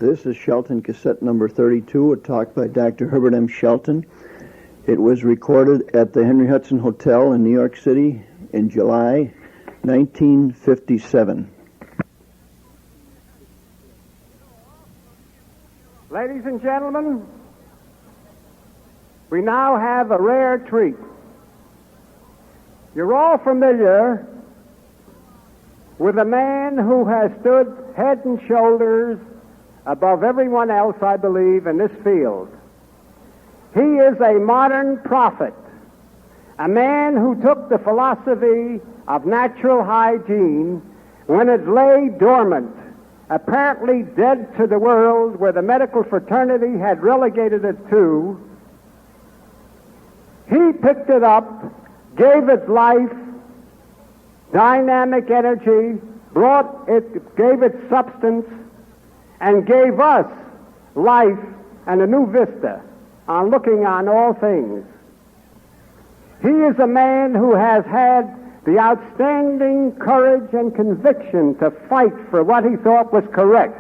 This is Shelton cassette number 32, a talk by Dr. Herbert M. Shelton. It was recorded at the Henry Hudson Hotel in New York City in July 1957. Ladies and gentlemen, we now have a rare treat. You're all familiar with a man who has stood head and shoulders above everyone else, I believe, in this field. He is a modern prophet, a man who took the philosophy of natural hygiene when it lay dormant, apparently dead to the world where the medical fraternity had relegated it to. He picked it up, gave it life, dynamic energy, gave it substance, and gave us life and a new vista on looking on all things. He is a man who has had the outstanding courage and conviction to fight for what he thought was correct.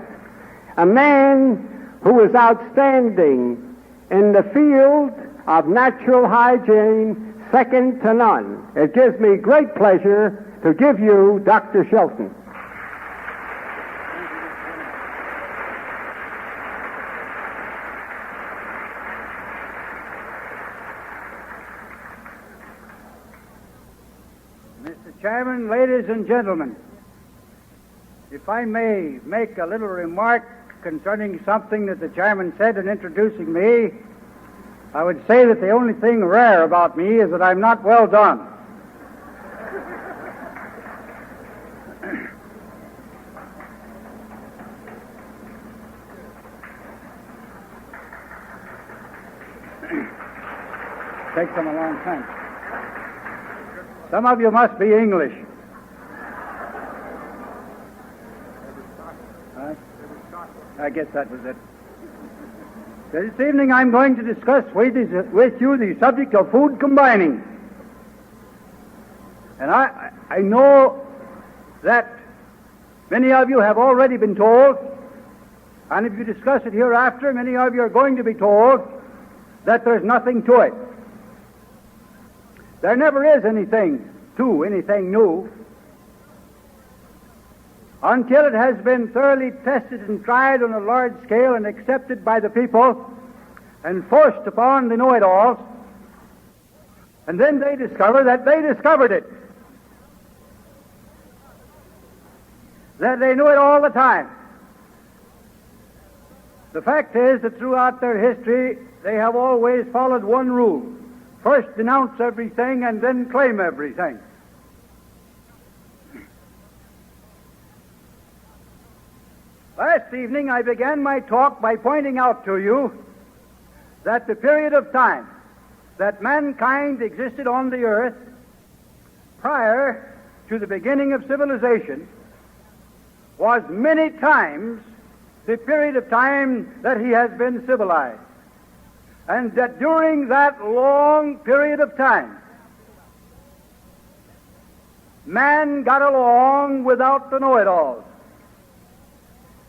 A man who is outstanding in the field of natural hygiene, second to none. It gives me great pleasure to give you Dr. Shelton. Mr. Chairman, ladies and gentlemen, if I may make a little remark concerning something that the chairman said in introducing me, I would say that the only thing rare about me is that I'm not well done. Takes them a long time. Some of you must be English. I guess that was it. This evening I'm going to discuss with you the subject of food combining. And I know that many of you have already been told, and if you discuss it hereafter, many of you are going to be told that there's nothing to it. There never is anything new, until it has been thoroughly tested and tried on a large scale and accepted by the people and forced upon the know-it-alls, and then they discover that they discovered it, that they knew it all the time. The fact is that throughout their history they have always followed one rule: first denounce everything and then claim everything. Last evening I began my talk by pointing out to you that the period of time that mankind existed on the earth prior to the beginning of civilization was many times the period of time that he has been civilized. And that during that long period of time, man got along without the know-it-alls.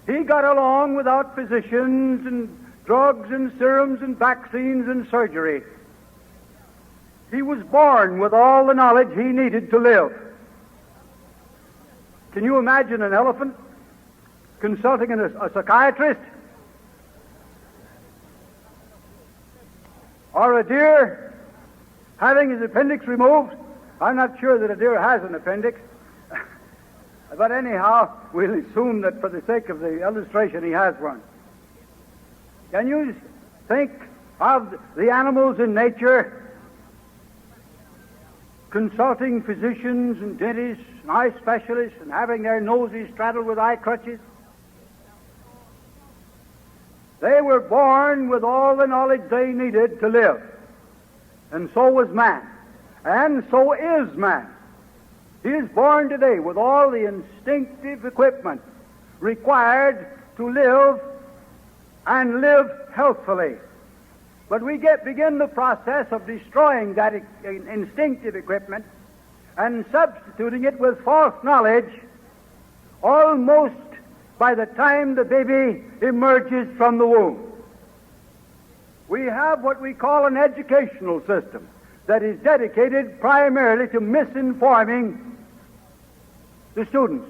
He got along without physicians and drugs and serums and vaccines and surgery. He was born with all the knowledge he needed to live. Can you imagine an elephant consulting a psychiatrist? Or a deer having his appendix removed? I'm not sure that a deer has an appendix. But anyhow, we'll assume that for the sake of the illustration he has one. Can you think of the animals in nature consulting physicians and dentists and eye specialists and having their noses straddled with eye crutches? They were born with all the knowledge they needed to live. And so was man. And so is man. He is born today with all the instinctive equipment required to live and live healthfully. But we begin the process of destroying that instinctive equipment and substituting it with false knowledge, almost by the time the baby emerges from the womb. We have what we call an educational system that is dedicated primarily to misinforming the students,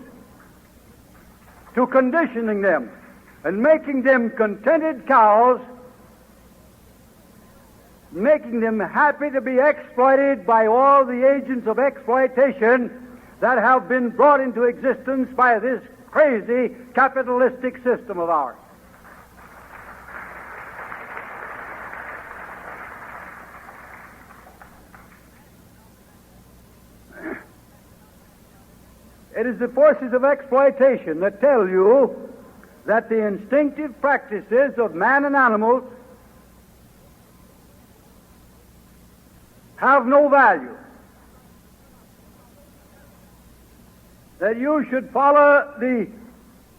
to conditioning them and making them contented cows, making them happy to be exploited by all the agents of exploitation that have been brought into existence by this crazy capitalistic system of ours. It is the forces of exploitation that tell you that the instinctive practices of man and animals have no value, that you should follow the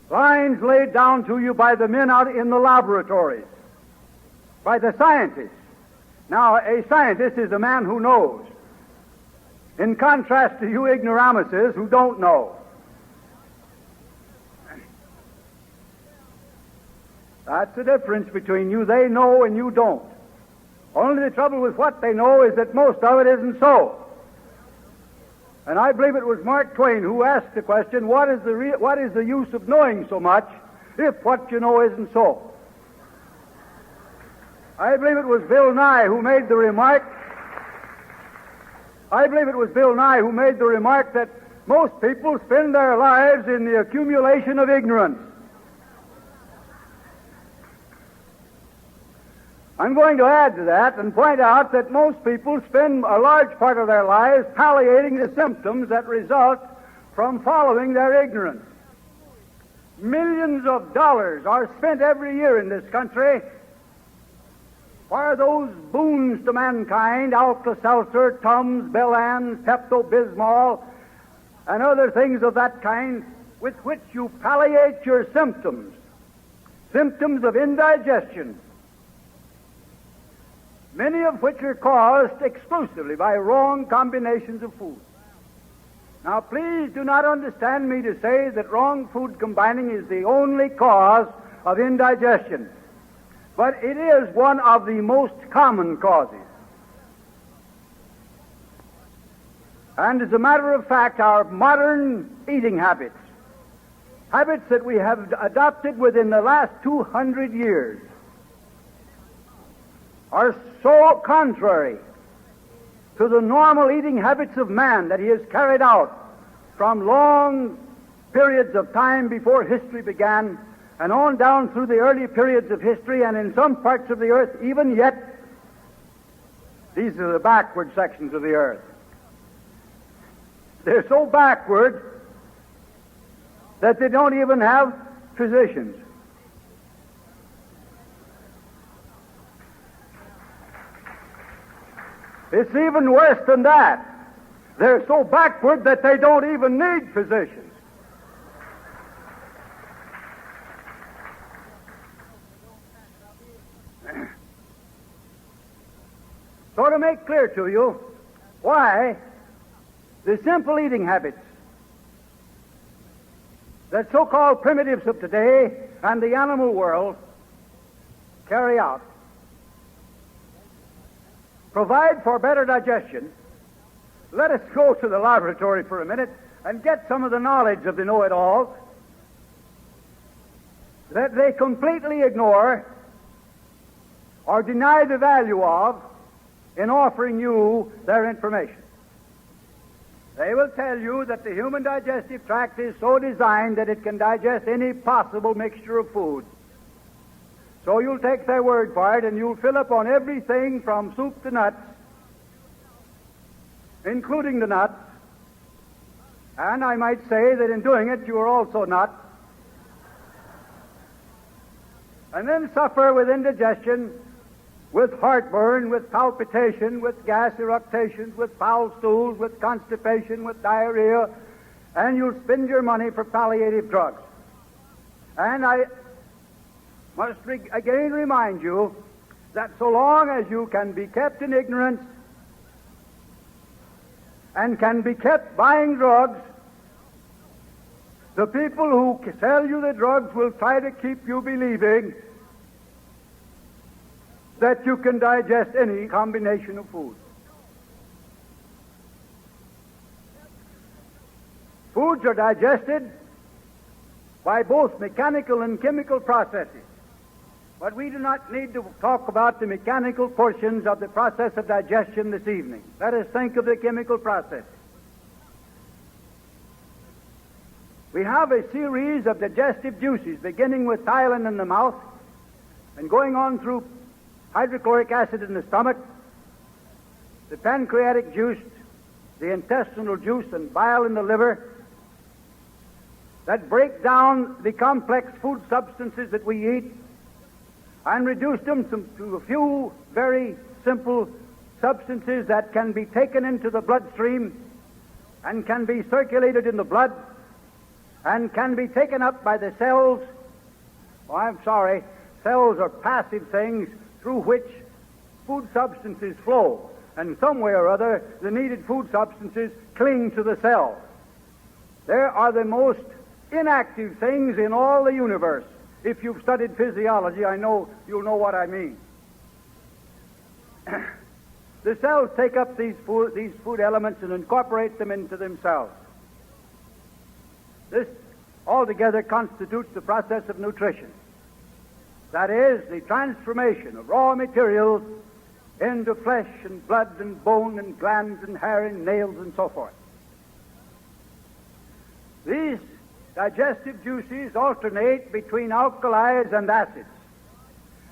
lines laid down to you by the men out in the laboratories, by the scientists. Now, a scientist is a man who knows, in contrast to you ignoramuses who don't know. That's the difference between you. They know and you don't. Only the trouble with what they know is that most of it isn't so. And I believe it was Mark Twain who asked the question, what is the use of knowing so much if what you know isn't so? I believe it was Bill Nye who made the remark that most people spend their lives in the accumulation of ignorance. I'm going to add to that and point out that most people spend a large part of their lives palliating the symptoms that result from following their ignorance. Millions of dollars are spent every year in this country for those boons to mankind, Alka-Seltzer, Tums, Bellans, Pepto-Bismol, and other things of that kind, with which you palliate your symptoms of indigestion, many of which are caused exclusively by wrong combinations of food. Now, please do not understand me to say that wrong food combining is the only cause of indigestion, but it is one of the most common causes. And as a matter of fact, our modern eating habits that we have adopted within the last 200 years, are so contrary to the normal eating habits of man that he has carried out from long periods of time before history began and on down through the early periods of history, and in some parts of the earth even yet. These are the backward sections of the earth. They're so backward that they don't even have physicians. It's even worse than that. They're so backward that they don't even need physicians. So to make clear to you why the simple eating habits that so-called primitives of today and the animal world carry out provide for better digestion, let us go to the laboratory for a minute and get some of the knowledge of the know-it-alls that they completely ignore or deny the value of in offering you their information. They will tell you that the human digestive tract is so designed that it can digest any possible mixture of food. So you'll take their word for it, and you'll fill up on everything from soup to nuts, including the nuts. And I might say that in doing it, you are also nuts. And then suffer with indigestion, with heartburn, with palpitation, with gas eructations, with foul stools, with constipation, with diarrhea, and you'll spend your money for palliative drugs. And I must again remind you that so long as you can be kept in ignorance and can be kept buying drugs The people who sell you the drugs will try to keep you believing that you can digest any combination of food. Foods are digested by both mechanical and chemical processes. But we do not need to talk about the mechanical portions of the process of digestion this evening. Let us think of the chemical process. We have a series of digestive juices, beginning with ptyalin in the mouth and going on through hydrochloric acid in the stomach, the pancreatic juice, the intestinal juice, and bile in the liver, that break down the complex food substances that we eat and reduce them to a few very simple substances that can be taken into the bloodstream and can be circulated in the blood and can be taken up by the cells. Oh, I'm sorry, cells are passive things through which food substances flow, and some way or other the needed food substances cling to the cell. There are the most inactive things in all the universe. If you've studied physiology, I know you'll know what I mean. The cells take up these food elements and incorporate them into themselves. This altogether constitutes the process of nutrition. That is, the transformation of raw materials into flesh and blood and bone and glands and hair and nails and so forth. These digestive juices alternate between alkalis and acids.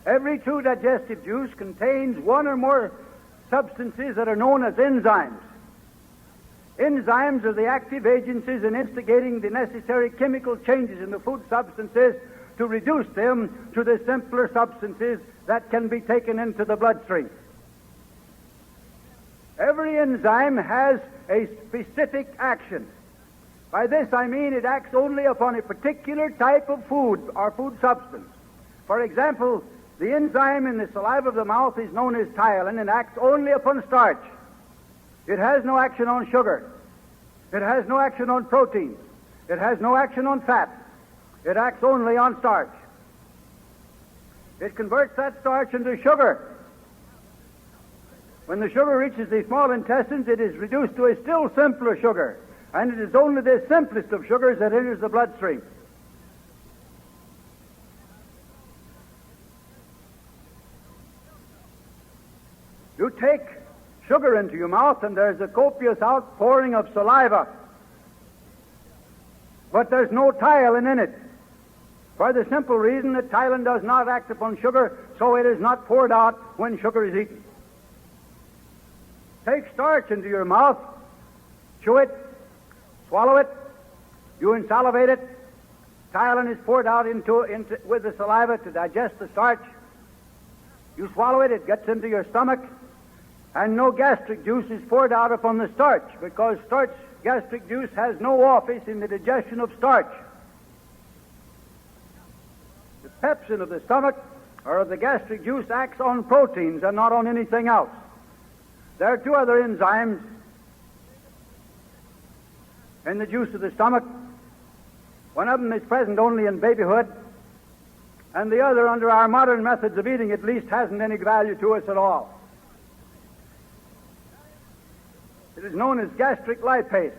Every true digestive juice contains one or more substances that are known as enzymes. Enzymes are the active agencies in instigating the necessary chemical changes in the food substances to reduce them to the simpler substances that can be taken into the bloodstream. Every enzyme has a specific action. By this I mean it acts only upon a particular type of food or food substance. For example, the enzyme in the saliva of the mouth is known as ptyalin and acts only upon starch. It has no action on sugar. It has no action on proteins. It has no action on fat. It acts only on starch. It converts that starch into sugar. When the sugar reaches the small intestines, it is reduced to a still simpler sugar. And it is only the simplest of sugars that enters the bloodstream. You take sugar into your mouth and there's a copious outpouring of saliva. But there's no ptyalin in it. For the simple reason that ptyalin does not act upon sugar, so it is not poured out when sugar is eaten. Take starch into your mouth, chew it, swallow it, you insalivate it, ptyalin is poured out into with the saliva to digest the starch. You swallow it, it gets into your stomach, and no gastric juice is poured out upon the starch, because gastric juice has no office in the digestion of starch. The pepsin of the stomach or of the gastric juice acts on proteins and not on anything else. There are two other enzymes in the juice of the stomach. One of them is present only in babyhood, and the other, under our modern methods of eating at least, hasn't any value to us at all. It is known as gastric lipase.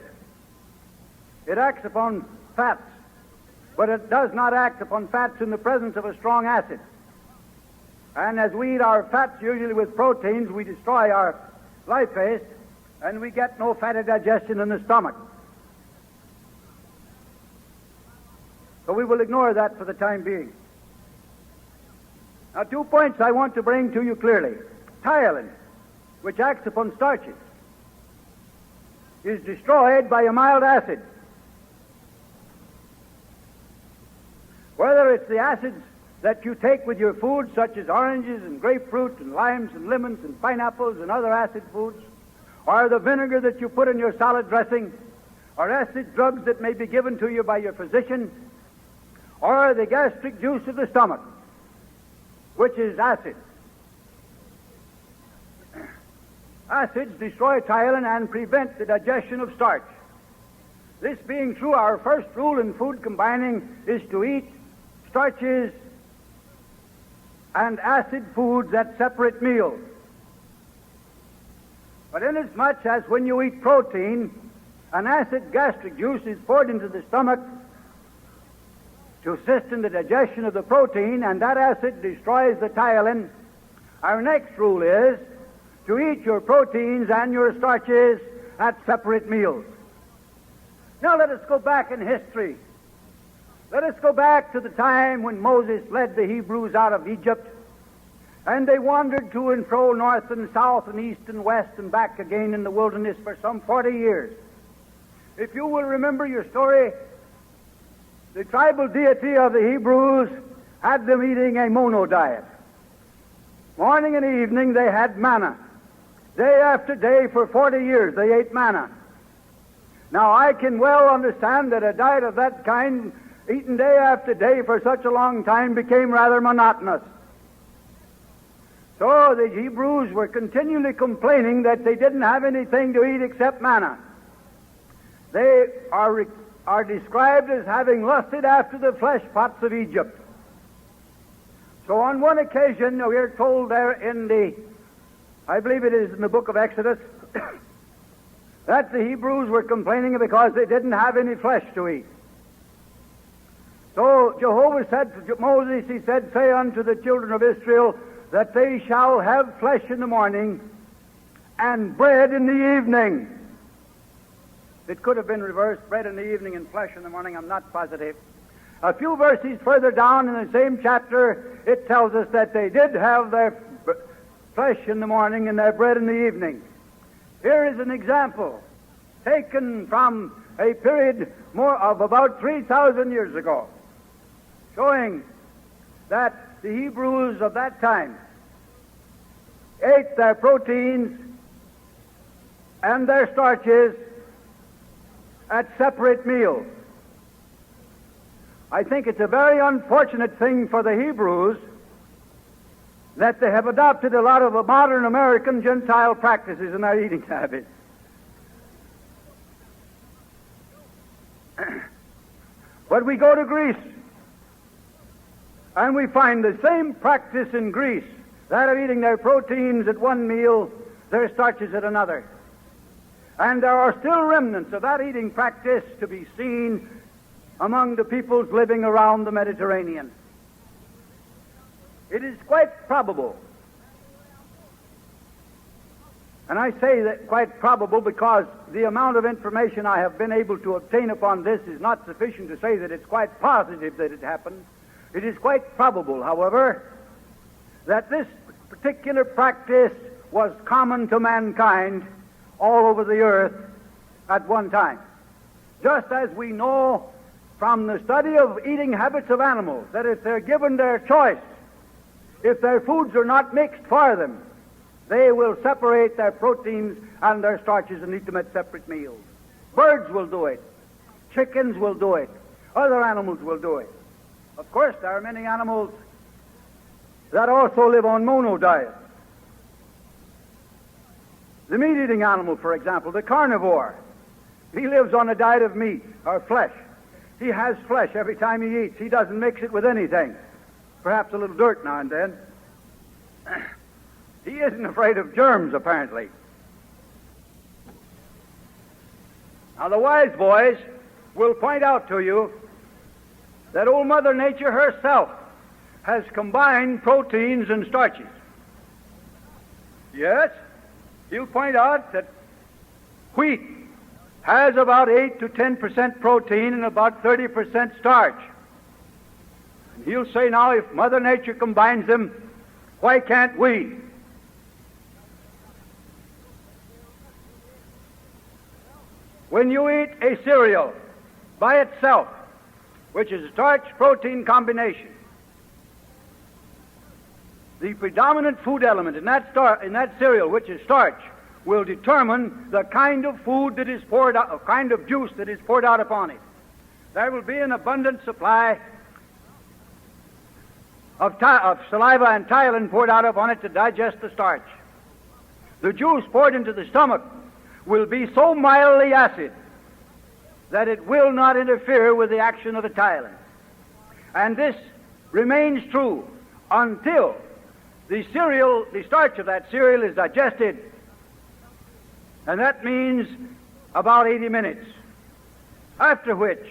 It acts upon fats, but it does not act upon fats in the presence of a strong acid. And as we eat our fats usually with proteins, we destroy our lipase, and we get no fatty digestion in the stomach. So we will ignore that for the time being. Now, 2 points I want to bring to you clearly. Ptyalin, which acts upon starches, is destroyed by a mild acid. Whether it's the acids that you take with your food, such as oranges and grapefruit and limes and lemons and pineapples and other acid foods, or the vinegar that you put in your salad dressing, or acid drugs that may be given to you by your physician, or the gastric juice of the stomach, which is acid. Acids destroy ptyalin and prevent the digestion of starch. This being true, our first rule in food combining is to eat starches and acid foods at separate meals. But inasmuch as when you eat protein, an acid gastric juice is poured into the stomach to assist in the digestion of the protein, and that acid destroys the myelin, our next rule is to eat your proteins and your starches at separate meals. Now let us go back in history. Let us go back to the time when Moses led the Hebrews out of Egypt, and they wandered to and fro, north and south and east and west and back again in the wilderness for some 40 years. If you will remember your story, the tribal deity of the Hebrews had them eating a mono diet. Morning and evening they had manna. Day after day for 40 years they ate manna. Now I can well understand that a diet of that kind, eaten day after day for such a long time, became rather monotonous. So the Hebrews were continually complaining that they didn't have anything to eat except manna. They are described as having lusted after the flesh pots of Egypt. So on one occasion, we are told there in I believe it is in the book of Exodus, that the Hebrews were complaining because they didn't have any flesh to eat. So Jehovah said to Moses, he said, say unto the children of Israel that they shall have flesh in the morning and bread in the evening. It could have been reversed, bread in the evening and flesh in the morning, I'm not positive. A few verses further down in the same chapter, it tells us that they did have their flesh in the morning and their bread in the evening. Here is an example taken from a period more of about 3,000 years ago, showing that the Hebrews of that time ate their proteins and their starches at separate meals. I think it's a very unfortunate thing for the Hebrews that they have adopted a lot of modern American Gentile practices in their eating habits. But we go to Greece, and we find the same practice in Greece, that of eating their proteins at one meal, their starches at another. And there are still remnants of that eating practice to be seen among the peoples living around the Mediterranean. It is quite probable, and I say that quite probable because the amount of information I have been able to obtain upon this is not sufficient to say that it's quite positive that it happened. It is quite probable, however, that this particular practice was common to mankind all over the earth at one time. Just as we know from the study of eating habits of animals that if they're given their choice, if their foods are not mixed for them, they will separate their proteins and their starches and eat them at separate meals. Birds will do it. Chickens will do it. Other animals will do it. Of course, there are many animals that also live on mono diets. The meat-eating animal, for example, the carnivore, he lives on a diet of meat or flesh. He has flesh every time he eats. He doesn't mix it with anything. Perhaps a little dirt now and then. He isn't afraid of germs, apparently. Now, the wise boys will point out to you that old Mother Nature herself has combined proteins and starches. Yes, he'll point out that wheat has about 8 to 10% protein and about 30% starch. And he'll say, now, if Mother Nature combines them, why can't we? When you eat a cereal by itself, which is a starch-protein combination, the predominant food element in that cereal, which is starch, will determine the kind of food that is poured out, a kind of juice that is poured out upon it. There will be an abundant supply of saliva and myelin poured out upon it to digest the starch. The juice poured into the stomach will be so mildly acid that it will not interfere with the action of the tyrant. And this remains true until the starch of that cereal is digested, and that means about 80 minutes, after which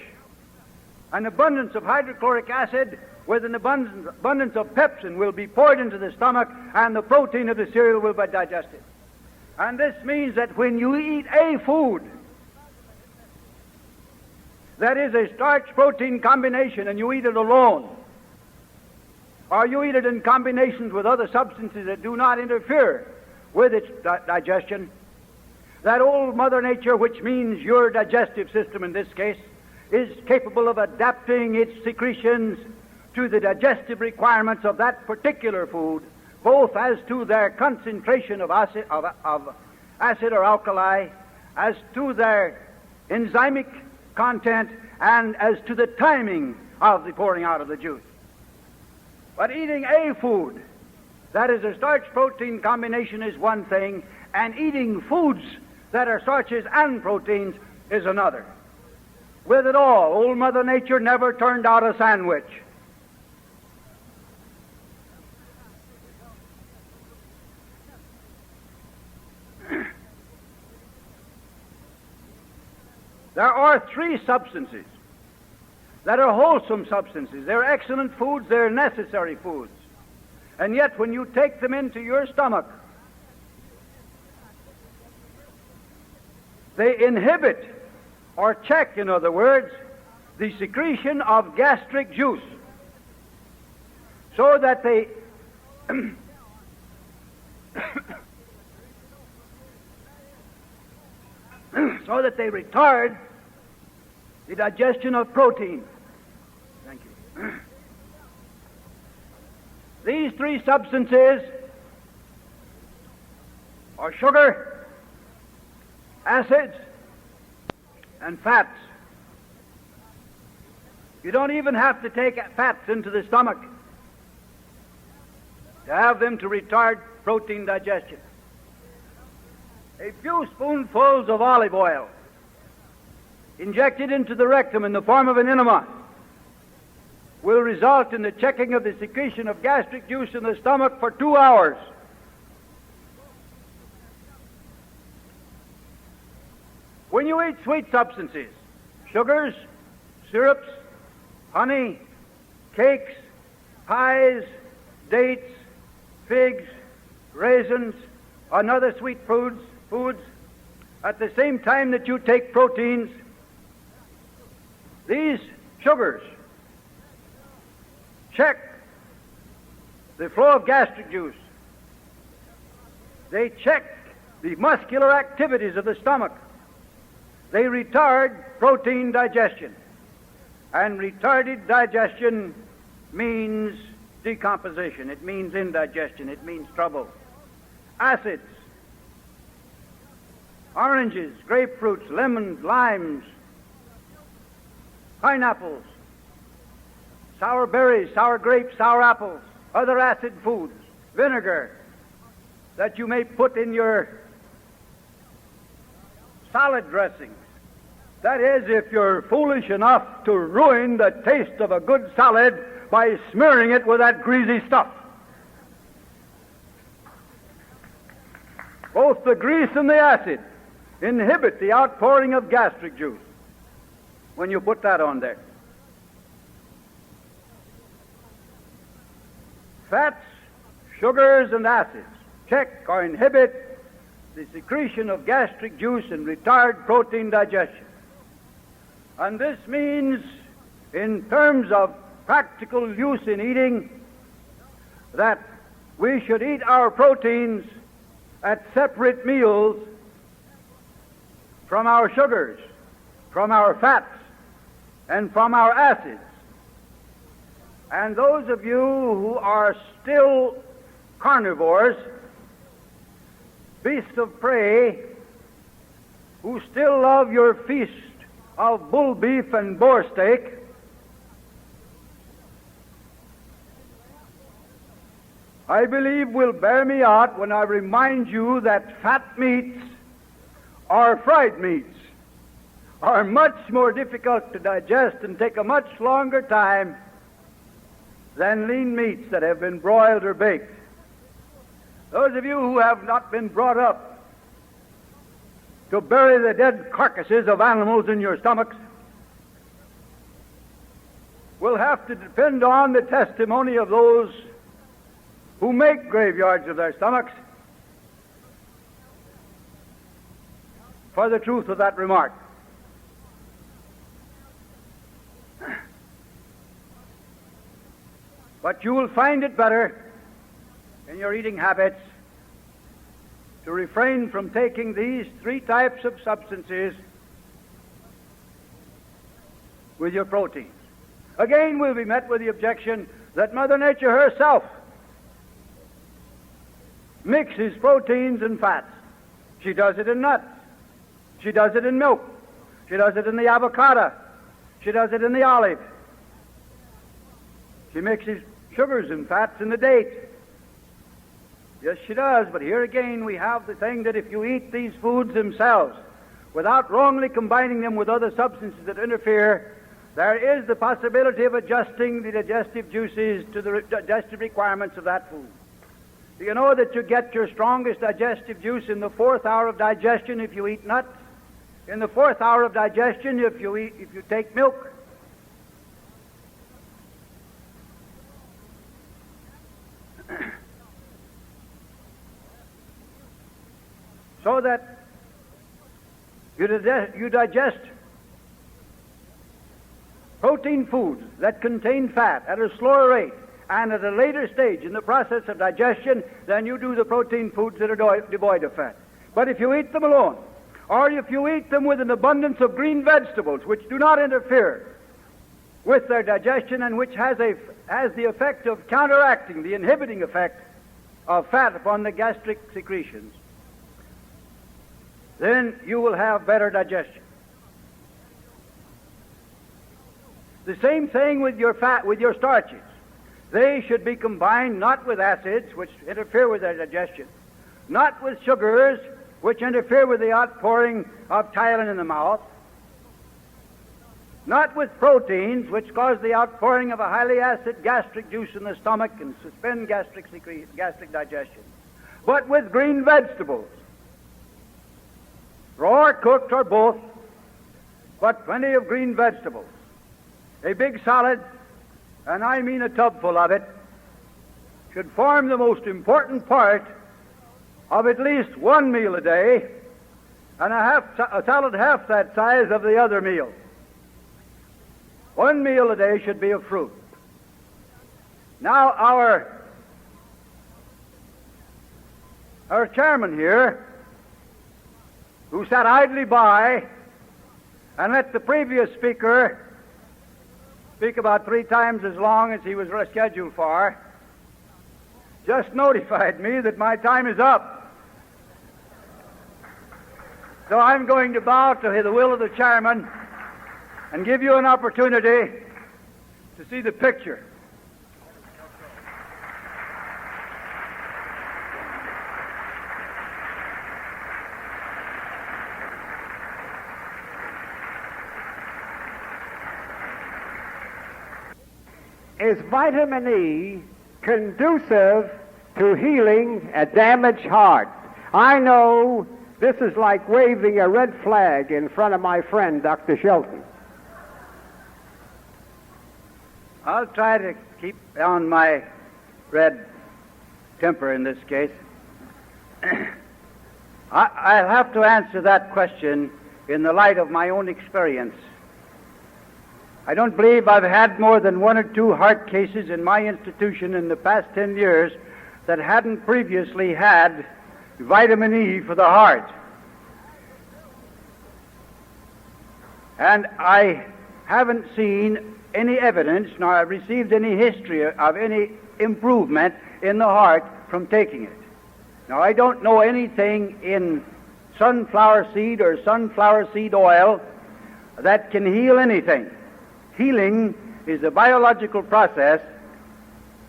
an abundance of hydrochloric acid with an abundance of pepsin will be poured into the stomach, and the protein of the cereal will be digested. And this means that when you eat a food that is a starch-protein combination, and you eat it alone, or you eat it in combinations with other substances that do not interfere with its digestion, that old Mother Nature, which means your digestive system in this case, is capable of adapting its secretions to the digestive requirements of that particular food, both as to their concentration of acid or alkali, as to their enzymic content, and as to the timing of the pouring out of the juice. But eating a food that is a starch-protein combination is one thing, and eating foods that are starches and proteins is another. With it all, old Mother Nature never turned out a sandwich. There are three substances that are wholesome substances. They're excellent foods, they're necessary foods. And yet when you take them into your stomach, they inhibit, or check, in other words, the secretion of gastric juice, so that they retard the digestion of protein. Thank you. These three substances are sugar, acids, and fats. You don't even have to take fats into the stomach to have them to retard protein digestion. A few spoonfuls of olive oil injected into the rectum in the form of an enema will result in the checking of the secretion of gastric juice in the stomach for 2 hours. When you eat sweet substances, sugars, syrups, honey, cakes, pies, dates, figs, raisins, and other sweet foods, at the same time that you take proteins, these sugars check the flow of gastric juice. They check the muscular activities of the stomach. They retard protein digestion. And retarded digestion means decomposition. It means indigestion. It means trouble. Acids, oranges, grapefruits, lemons, limes, pineapples, sour berries, sour grapes, sour apples, other acid foods, vinegar that you may put in your salad dressings. That is, if you're foolish enough to ruin the taste of a good salad by smearing it with that greasy stuff. Both the grease and the acid inhibit the outpouring of gastric juice when you put that on there. Fats, sugars, and acids check or inhibit the secretion of gastric juice and retard protein digestion. And this means, in terms of practical use in eating, that we should eat our proteins at separate meals from our sugars, from our fats, and from our acids. And those of you who are still carnivores, beasts of prey, who still love your feast of bull beef and boar steak, I believe will bear me out when I remind you that fat meats or fried meats are much more difficult to digest and take a much longer time than lean meats that have been broiled or baked. Those of you who have not been brought up to bury the dead carcasses of animals in your stomachs will have to depend on the testimony of those who make graveyards of their stomachs for the truth of that remark. But you will find it better in your eating habits to refrain from taking these three types of substances with your proteins. Again, we'll be met with the objection that Mother Nature herself mixes proteins and fats. She does it in nuts. She does it in milk. She does it in the avocado. She does it in the olive. She mixes sugars and fats in the date. Yes, she does, but here again we have the thing that if you eat these foods themselves without wrongly combining them with other substances that interfere, there is the possibility of adjusting the digestive juices to the digestive requirements of that food. Do you know that you get your strongest digestive juice in the 4th hour of digestion if you eat nuts? In the 4th hour of digestion if you take milk? So that you digest protein foods that contain fat at a slower rate and at a later stage in the process of digestion than you do the protein foods that are devoid of fat. But if you eat them alone, or if you eat them with an abundance of green vegetables which do not interfere with their digestion and which has the effect of counteracting the inhibiting effect of fat upon the gastric secretions, then you will have better digestion. The same thing with your fat, with your starches. They should be combined not with acids, which interfere with their digestion, not with sugars, which interfere with the outpouring of ptyalin in the mouth, not with proteins, which cause the outpouring of a highly acid gastric juice in the stomach and suspend gastric digestion, but with green vegetables, raw or cooked or both, but plenty of green vegetables. A big salad, and I mean a tubful of it, should form the most important part of at least one meal a day, and a salad half that size of the other meal. One meal a day should be of fruit. Now our chairman here, who sat idly by and let the previous speaker speak about 3 times as long as he was scheduled for, just notified me that my time is up. So I'm going to bow to the will of the chairman and give you an opportunity to see the picture. Is vitamin E conducive to healing a damaged heart? I know this is like waving a red flag in front of my friend, Dr. Shelton. I'll try to keep on my red temper in this case. I'll have to answer that question in the light of my own experience. I don't believe I've had more than 1 or 2 heart cases in my institution in the past 10 years that hadn't previously had vitamin E for the heart. And I haven't seen any evidence, nor have received any history of any improvement in the heart from taking it. Now, I don't know anything in sunflower seed or sunflower seed oil that can heal anything. Healing is a biological process.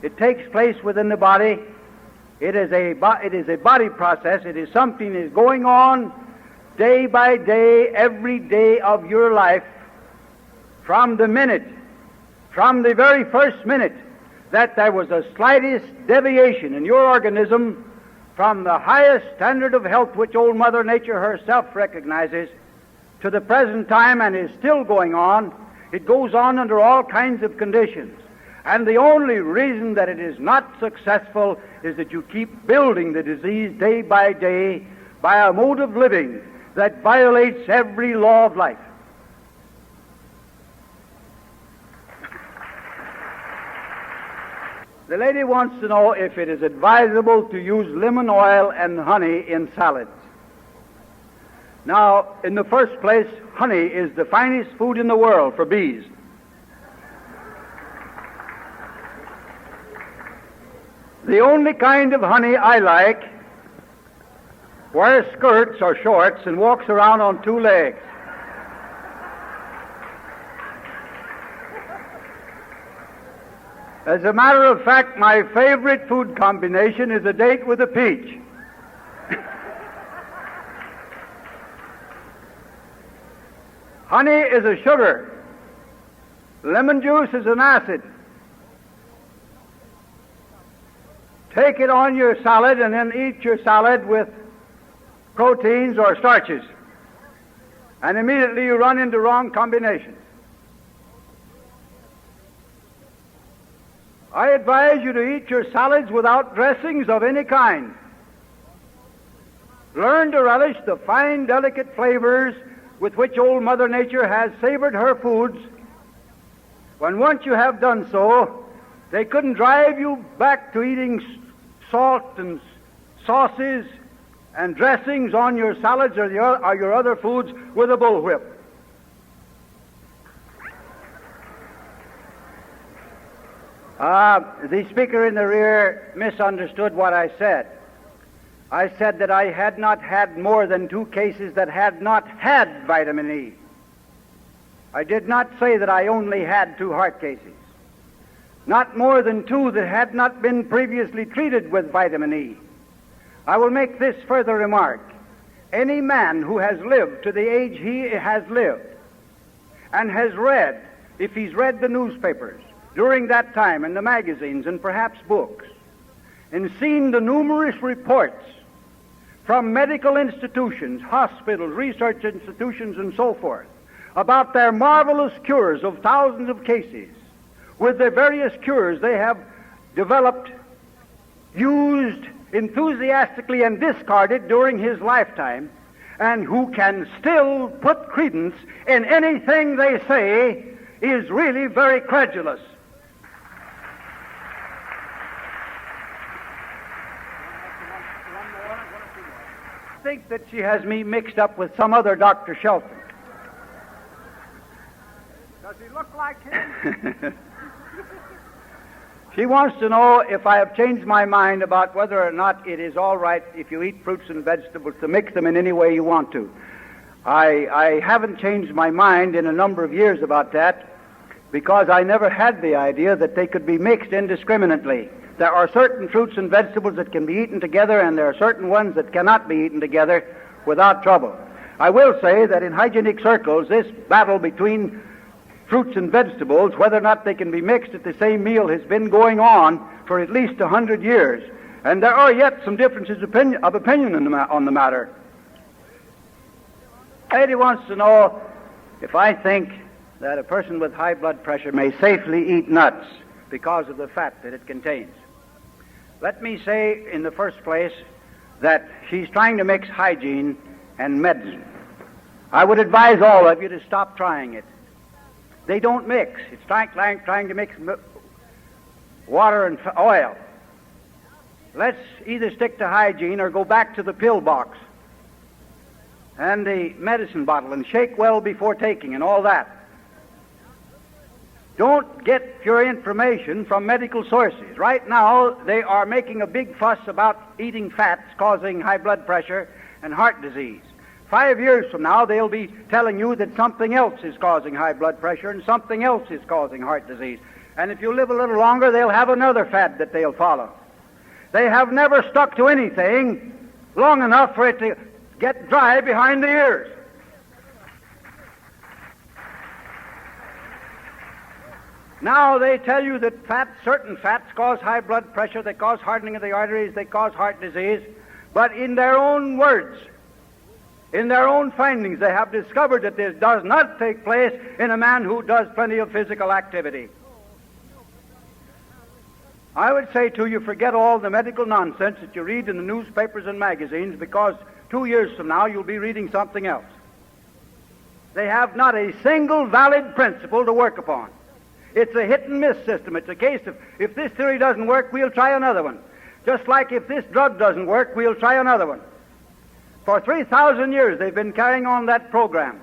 It takes place within the body. It is a body process. It is something that is going on day by day, every day of your life, from the very first minute, that there was the slightest deviation in your organism from the highest standard of health which old Mother Nature herself recognizes, to the present time, and is still going on. It goes on under all kinds of conditions. And the only reason that it is not successful is that you keep building the disease day by day by a mode of living that violates every law of life. The lady wants to know if it is advisable to use lemon oil and honey in salads. Now, in the first place, honey is the finest food in the world for bees. The only kind of honey I like wears skirts or shorts and walks around on two legs. As a matter of fact, my favorite food combination is a date with a peach. Honey is a sugar. Lemon juice is an acid. Take it on your salad and then eat your salad with proteins or starches. And immediately you run into wrong combinations. I advise you to eat your salads without dressings of any kind. Learn to relish the fine, delicate flavors with which old Mother Nature has savored her foods. When once you have done so, they couldn't drive you back to eating salt and sauces and dressings on your salads or your other foods with a bullwhip. The speaker in the rear misunderstood what I said. I said that I had not had more than 2 cases that had not had vitamin E. I did not say that I only had 2 heart cases. Not more than 2 that had not been previously treated with vitamin E. I will make this further remark. Any man who has lived to the age he has lived and has read, if he's read the newspapers during that time and the magazines and perhaps books, and seen the numerous reports from medical institutions, hospitals, research institutions, and so forth, about their marvelous cures of thousands of cases, with the various cures they have developed, used enthusiastically, and discarded during his lifetime, and who can still put credence in anything they say, is really very credulous. I think that she has me mixed up with some other Dr. Shelton. Does he look like him? She wants to know if I have changed my mind about whether or not it is all right if you eat fruits and vegetables to mix them in any way you want to. I haven't changed my mind in a number of years about that, because I never had the idea that they could be mixed indiscriminately. There are certain fruits and vegetables that can be eaten together, and there are certain ones that cannot be eaten together without trouble. I will say that in hygienic circles, this battle between fruits and vegetables, whether or not they can be mixed at the same meal, has been going on for at least 100 years. And there are yet some differences of opinion on the matter. Lady wants to know if I think that a person with high blood pressure may safely eat nuts because of the fat that it contains. Let me say in the first place that she's trying to mix hygiene and medicine. I would advise all of you to stop trying it. They don't mix. It's trying to mix water and oil. Let's either stick to hygiene or go back to the pill box and the medicine bottle and shake well before taking and all that. Don't get your information from medical sources. Right now, they are making a big fuss about eating fats causing high blood pressure and heart disease. 5 years from now, they'll be telling you that something else is causing high blood pressure and something else is causing heart disease. And if you live a little longer, they'll have another fad that they'll follow. They have never stuck to anything long enough for it to get dry behind the ears. Now they tell you that certain fats cause high blood pressure, they cause hardening of the arteries, they cause heart disease, but in their own words, in their own findings, they have discovered that this does not take place in a man who does plenty of physical activity. I would say to you, forget all the medical nonsense that you read in the newspapers and magazines, because 2 years from now you'll be reading something else. They have not a single valid principle to work upon. It's a hit-and-miss system. It's a case of, if this theory doesn't work, we'll try another one. Just like if this drug doesn't work, we'll try another one. For 3,000 years, they've been carrying on that program.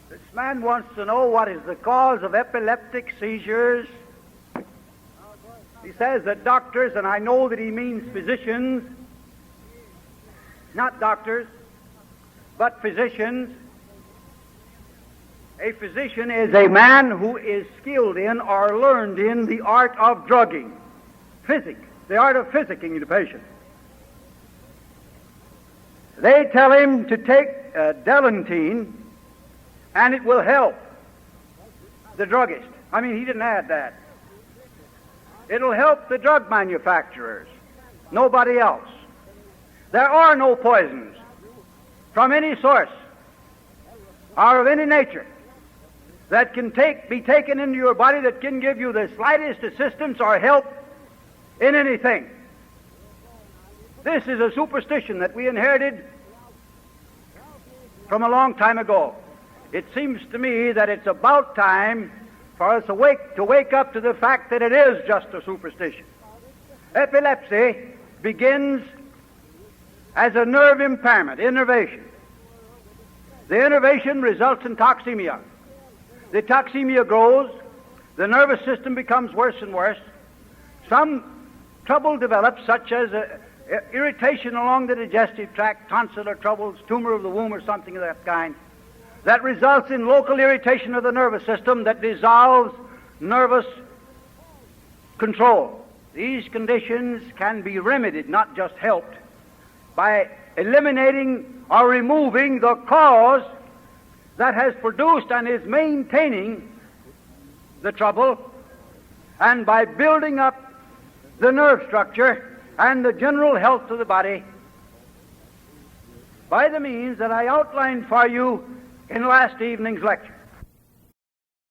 This man wants to know what is the cause of epileptic seizures. He says that doctors, and I know that he means physicians, not doctors, but physicians. A physician is a man who is skilled in or learned in the art of drugging. Physic, the art of physicking the patient. They tell him to take Delantine, and it will help the druggist. I mean, he didn't add that. It'll help the drug manufacturers, nobody else. There are no poisons from any source or of any nature that can be taken into your body that can give you the slightest assistance or help in anything. This is a superstition that we inherited from a long time ago. It seems to me that it's about time for us to wake up to the fact that it is just a superstition. Epilepsy begins as a nerve impairment, innervation. The innervation results in toxemia. The toxemia grows, the nervous system becomes worse and worse. Some trouble develops, such as irritation along the digestive tract, tonsillar troubles, tumor of the womb, or something of that kind, that results in local irritation of the nervous system that dissolves nervous control. These conditions can be remedied, not just helped, by eliminating or removing the cause that has produced and is maintaining the trouble, and by building up the nerve structure and the general health of the body by the means that I outlined for you in last evening's lecture.